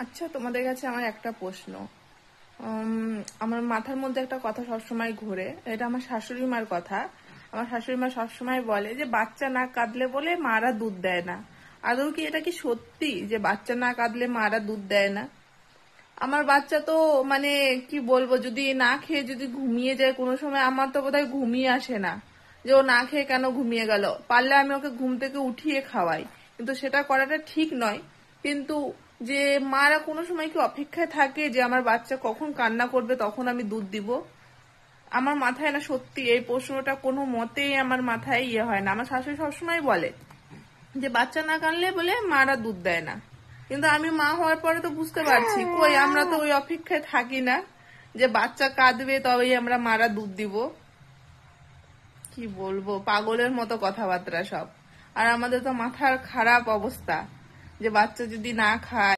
আচ্ছা, তোমাদের কাছে আমার একটা প্রশ্ন। আমার মাথার মধ্যে একটা কথা সবসময় ঘুরে, এটা আমার শাশুড়ি মার কথা। আমার শাশুড়ি মা সবসময় বলে যে বাচ্চা না কাঁদলে বলে মারা দুধ দেয় না। আদৌ কি এটা কি সত্যি যে বাচ্চা না কাঁদলে মারা দুধ দেয় না? আমার বাচ্চা তো মানে কি বলবো, যদি না খেয়ে যদি ঘুমিয়ে যায় কোনো সময়, আমার তো বোধহয় ঘুমিয়ে আসে না যে ও না খেয়ে কেন ঘুমিয়ে গেল। পারলে আমি ওকে ঘুম থেকে উঠিয়ে খাওয়াই, কিন্তু সেটা করাটা ঠিক নয়। কিন্তু যে মারা কোনো সময় কি অপেক্ষায় থাকে যে আমার বাচ্চা কখন কান্না করবে তখন আমি দুধ দিব? আমার মাথায় না সত্যি এই প্রশ্নটা কোনো মতেই আমার মাথায় হয় না। আমার শাশুড়ি সবসময় বলে যে বাচ্চা না কানলে বলে মারা দুধ দেয় না। কিন্তু আমি মা হওয়ার পরে তো বুঝতে পারছি, কই আমরা তো ওই অপেক্ষায় থাকি না যে বাচ্চা কাঁদবে তবেই আমরা মারা দুধ দিব। কি বলবো, পাগলের মতো কথাবার্তা সব। আর আমাদের তো মাথার খারাপ অবস্থা যে বাচ্চা যদি না খায়